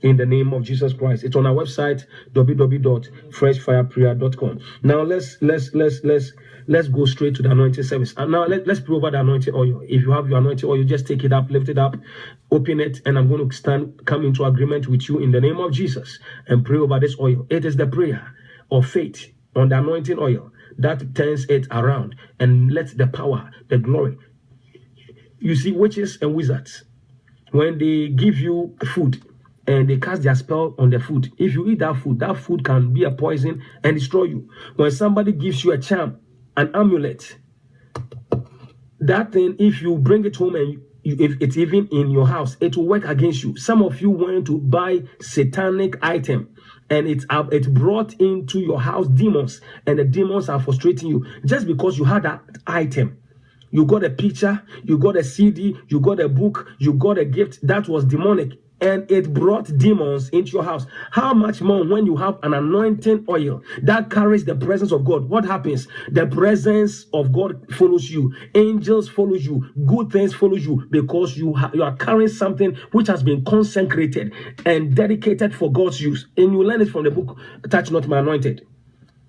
in the name of Jesus Christ. It's on our website, www.freshfireprayer.com. Now let's go straight to the anointing service. And now let's pray over the anointing oil. If you have your anointing oil, just take it up, lift it up, open it, and I'm going to come into agreement with you in the name of Jesus and pray over this oil. It is the prayer of faith on the anointing oil that turns it around and lets the power, the glory. You see, witches and wizards, when they give you food and they cast their spell on the food, if you eat that food can be a poison and destroy you. When somebody gives you a charm, an amulet, that thing, if you bring it home and if it's even in your house, it will work against you. Some of you went to buy satanic item and it brought into your house demons, and the demons are frustrating you just because you had that item. You got a picture, you got a CD, you got a book, you got a gift that was demonic, and it brought demons into your house. How much more when you have an anointing oil that carries the presence of God? What happens? The presence of God follows you. Angels follow you. Good things follow you because you are carrying something which has been consecrated and dedicated for God's use. And you learn it from the book, Touch Not My Anointed.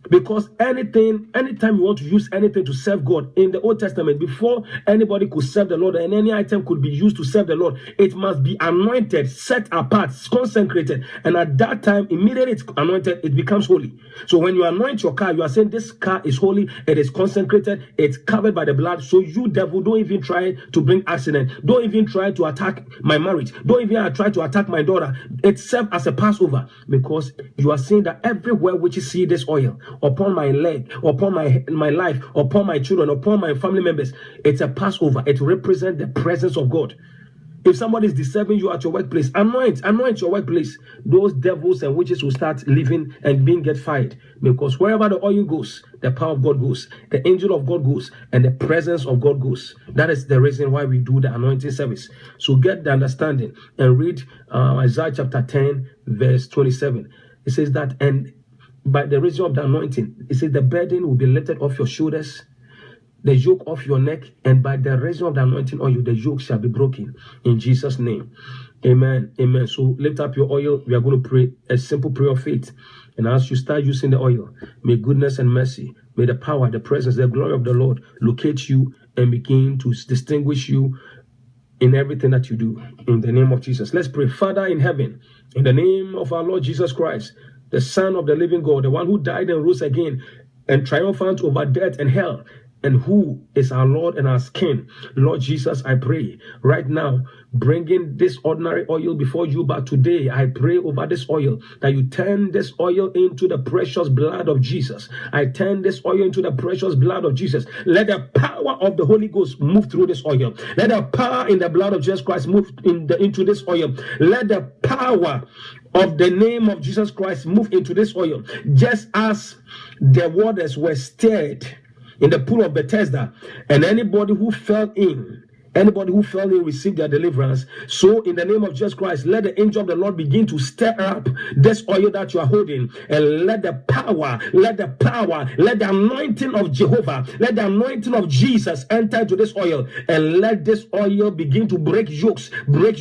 Because anytime you want to use anything to serve God in the Old Testament, before anybody could serve the Lord and any item could be used to serve the Lord, it must be anointed, set apart, consecrated. And at that time, immediately it's anointed, it becomes holy. So when you anoint your car, you are saying this car is holy, it is consecrated, it's covered by the blood. So you, devil, don't even try to bring accident. Don't even try to attack my marriage. Don't even try to attack my daughter. It serves as a Passover because you are saying that everywhere which you see this oil, upon my leg, upon my life, upon my children, upon my family members, it's a Passover. It represents the presence of God. If somebody is disturbing you at your workplace, anoint your workplace. Those devils and witches will start living and get fired, because wherever the oil goes, the power of God goes, the angel of God goes, and the presence of God goes. That is the reason why we do the anointing service. So get the understanding and read Isaiah chapter 10 verse 27. It says that, and by the reason of the anointing, it says the burden will be lifted off your shoulders, the yoke off your neck, and by the reason of the anointing oil, the yoke shall be broken in Jesus' name. Amen. Amen. So lift up your oil. We are going to pray a simple prayer of faith. And as you start using the oil, may goodness and mercy, may the power, the presence, the glory of the Lord locate you and begin to distinguish you in everything that you do. In the name of Jesus. Let's pray. Father in heaven, in the name of our Lord Jesus Christ, the Son of the living God, the one who died and rose again and triumphant over death and hell, and who is our Lord and our King. Lord Jesus, I pray right now, bringing this ordinary oil before you, but today I pray over this oil, that you turn this oil into the precious blood of Jesus. I turn this oil into the precious blood of Jesus. Let the power of the Holy Ghost move through this oil. Let the power in the blood of Jesus Christ move into this oil. Let the power of the name of Jesus Christ move into this oil. Just as the waters were stirred in the pool of Bethesda, and anybody who fell in received their deliverance. So in the name of Jesus Christ, let the angel of the Lord begin to stir up this oil that you are holding, and let the anointing of Jehovah, let the anointing of Jesus enter into this oil, and let this oil begin to break yokes, break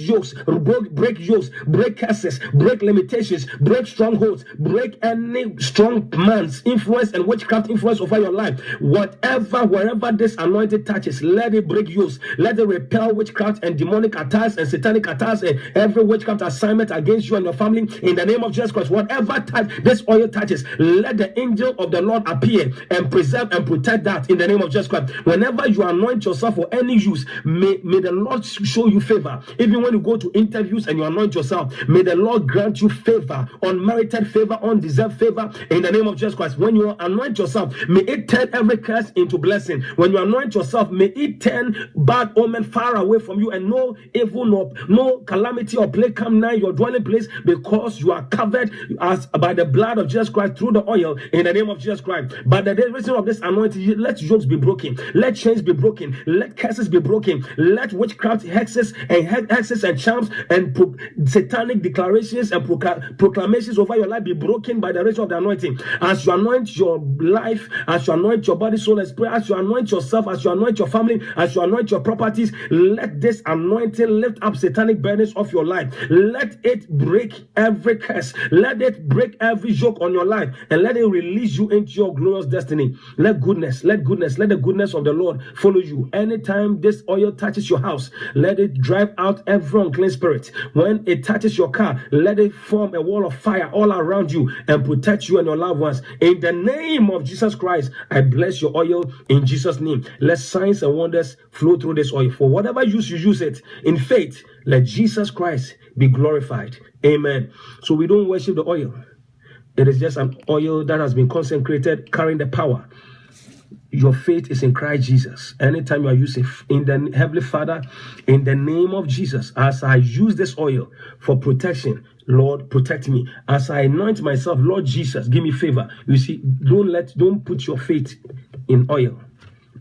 curses, break limitations, break strongholds, break any strong man's influence and witchcraft influence over your life. Wherever this anointing touches, let it break yokes, let it repel witchcraft and demonic attacks and satanic attacks and every witchcraft assignment against you and your family. In the name of Jesus Christ, whatever this oil touches, let the angel of the Lord appear and preserve and protect that in the name of Jesus Christ. Whenever you anoint yourself for any use, may the Lord show you favor. Even when you go to interviews and you anoint yourself, may the Lord grant you favor, unmerited favor, undeserved favor in the name of Jesus Christ. When you anoint yourself, may it turn every curse into blessing. When you anoint yourself, may it turn bad omen far away from you, and no evil, no calamity or plague come nigh your dwelling place, because you are covered as by the blood of Jesus Christ through the oil in the name of Jesus Christ. By the reason of this anointing, let yokes be broken, let chains be broken, let curses be broken, let witchcraft, hexes and charms and satanic declarations and proclamations over your life be broken by the reason of the anointing. As you anoint your life, as you anoint your body, soul, and spirit, as you anoint yourself, as you anoint your family, as you anoint your properties, authorities. Let this anointing lift up satanic burdens of your life. Let it break every curse. Let it break every yoke on your life, and let it release you into your glorious destiny. Let the goodness of the Lord follow you. Anytime this oil touches your house, let it drive out every unclean spirit. When it touches your car, let it form a wall of fire all around you and protect you and your loved ones. In the name of Jesus Christ, I bless your oil in Jesus' name. Let signs and wonders flow through this oil. For whatever use you use it in faith, let Jesus Christ be glorified. Amen. So we don't worship the oil. It is just an oil that has been consecrated, carrying the power. Your faith is in Christ Jesus. Anytime you are using in the Heavenly Father, in the name of Jesus, as I use this oil for protection, Lord, protect me. As I anoint myself, Lord Jesus, give me favor. You see, don't put your faith in oil.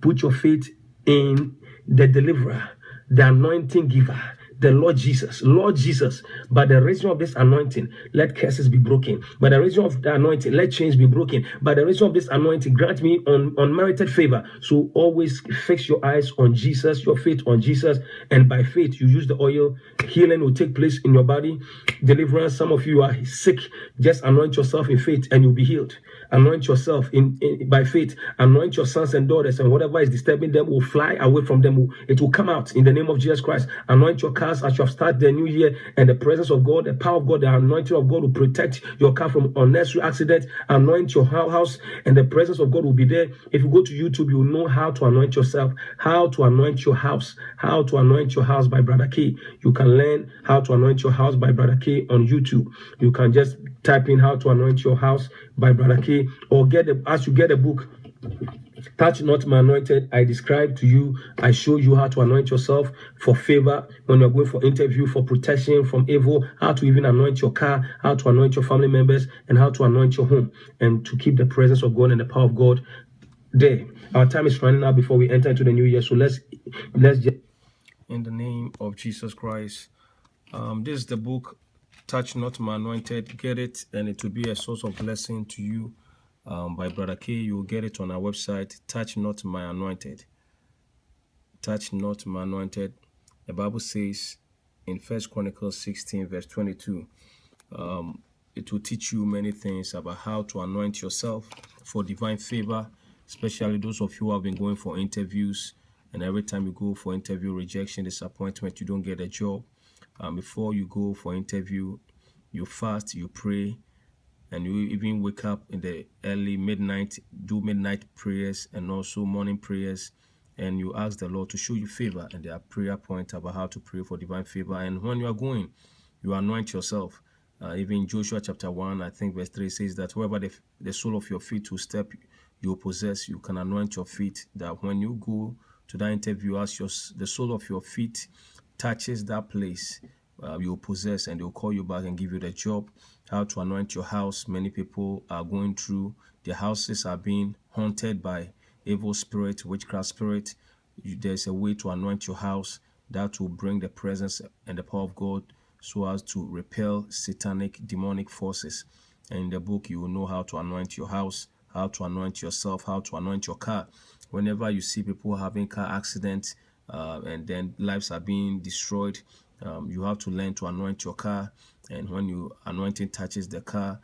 Put your faith in the deliverer, the anointing giver, the Lord Jesus. Lord Jesus, by the reason of this anointing, let curses be broken. By the reason of the anointing, let chains be broken. By the reason of this anointing, grant me unmerited favor. So always fix your eyes on Jesus, your faith on Jesus, and by faith, you use the oil. Healing will take place in your body. Deliverance, some of you are sick. Just anoint yourself in faith and you'll be healed. Anoint yourself by faith. Anoint your sons and daughters, and whatever is disturbing them will fly away from them. It will come out in the name of Jesus Christ. Anoint your cars as you have started the new year, and the presence of God, the power of God, the anointing of God will protect your car from unnecessary accident. Anoint your house, and the presence of God will be there. If you go to YouTube, you will know how to anoint yourself, how to anoint your house, how to anoint your house by Brother K. You can learn how to anoint your house by Brother K on YouTube. You can just type in how to anoint your house by Brother K, or as you get a book, Touch Not My Anointed. I describe to you, I show you how to anoint yourself for favor when you're going for interview, for protection from evil, how to even anoint your car, how to anoint your family members, and how to anoint your home, and to keep the presence of God and the power of God there. Our time is running out before we enter into the new year, so let's just, in the name of Jesus Christ. This is the book, Touch Not My Anointed. Get it, and it will be a source of blessing to you. By Brother K. You will get it on our website, Touch Not My Anointed. Touch Not My Anointed. The Bible says in 1 Chronicles 16, verse 22, it will teach you many things about how to anoint yourself for divine favor, especially those of you who have been going for interviews, and every time you go for interview, rejection, disappointment, you don't get a job. Before you go for interview, you fast, you pray, and you even wake up in the early midnight, do midnight prayers and also morning prayers, and you ask the Lord to show you favor. And there are prayer points about how to pray for divine favor. And when you are going, you anoint yourself. Even Joshua chapter 1, I think verse 3 says that wherever the sole of your feet will step, you will possess. You can anoint your feet, that when you go to that interview, as the sole of your feet touches that place, you'll possess, and they'll call you back and give you the job. How to anoint your house. Many people are going through, their houses are being haunted by evil spirit, witchcraft spirit. There's a way to anoint your house that will bring the presence and the power of God so as to repel satanic, demonic forces. And in the book, you will know how to anoint your house, how to anoint yourself, how to anoint your car. Whenever you see people having car accidents and then lives are being destroyed, you have to learn to anoint your car. And when your anointing touches the car,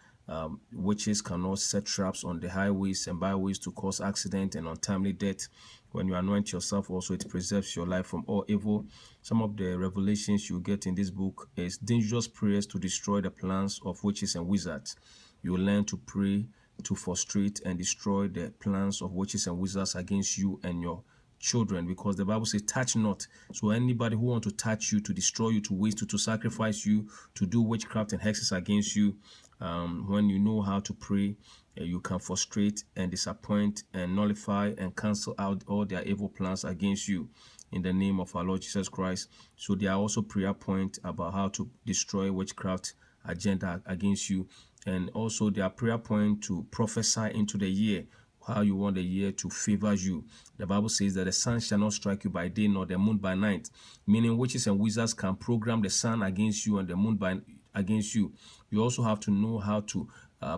witches cannot set traps on the highways and byways to cause accident and untimely death. When you anoint yourself also, it preserves your life from all evil. Some of the revelations you get in this book is dangerous prayers to destroy the plans of witches and wizards. You learn to pray to frustrate and destroy the plans of witches and wizards against you and your children, because the Bible says touch not. So anybody who want to touch you, to destroy you, to waste you, to sacrifice you, to do witchcraft and hexes against you, when you know how to pray, you can frustrate and disappoint and nullify and cancel out all their evil plans against you in the name of our Lord Jesus Christ. So there are also prayer points about how to destroy witchcraft agenda against you, and also there are prayer points to prophesy into the year, how you want the year to favor you. The Bible says that the sun shall not strike you by day nor the moon by night, meaning witches and wizards can program the sun against you and the moon against you. You also have to know how to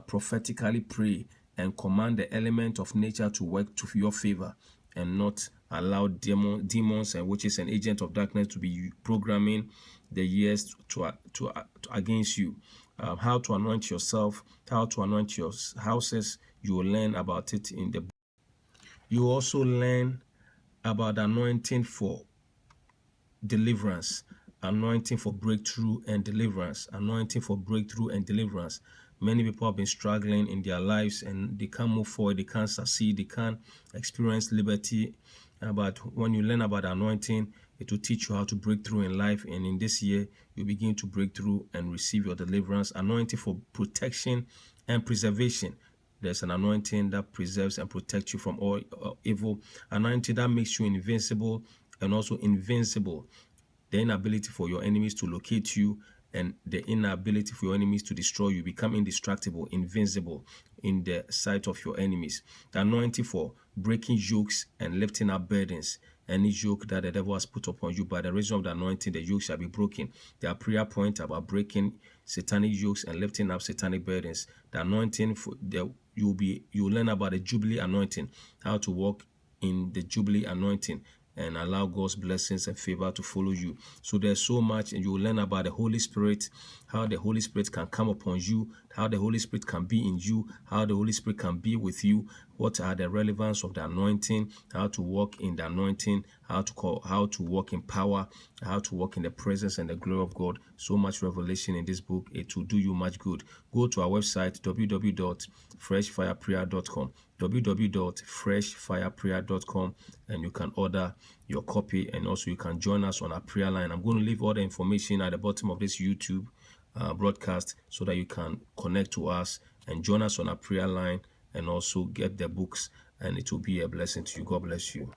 prophetically pray and command the element of nature to work to your favor and not allow demons and witches and agents of darkness to be programming the years to against you. How to anoint yourself, how to anoint your houses. You will learn about it in the book. You also learn about anointing for deliverance, anointing for breakthrough and deliverance, anointing for breakthrough and deliverance. Many people have been struggling in their lives and they can't move forward, they can't succeed, they can't experience liberty. But when you learn about anointing, it will teach you how to break through in life. And in this year, you begin to break through and receive your deliverance. Anointing for protection and preservation. There's an anointing that preserves and protects you from all evil. Anointing that makes you invincible and also invincible. The inability for your enemies to locate you and the inability for your enemies to destroy you. Become indestructible, invincible in the sight of your enemies. The anointing for breaking yokes and lifting up burdens. Any yoke that the devil has put upon you, by the reason of the anointing, the yoke shall be broken. There are prayer points about breaking satanic yokes and lifting up satanic burdens. The anointing for you'll learn about the Jubilee anointing, how to walk in the Jubilee anointing and allow God's blessings and favor to follow you. So there's so much, and you will learn about the Holy Spirit, how the Holy Spirit can come upon you, how the Holy Spirit can be in you, how the Holy Spirit can be with you, what are the relevance of the anointing, how to walk in the anointing, how to walk in power, how to walk in the presence and the glory of God. So much revelation in this book. It will do you much good. Go to our website, www.freshfireprayer.com, www.freshfireprayer.com, and you can order your copy, and also you can join us on our prayer line. I'm going to leave all the information at the bottom of this YouTube broadcast so that you can connect to us and join us on our prayer line and also get the books, and it will be a blessing to you. God bless you.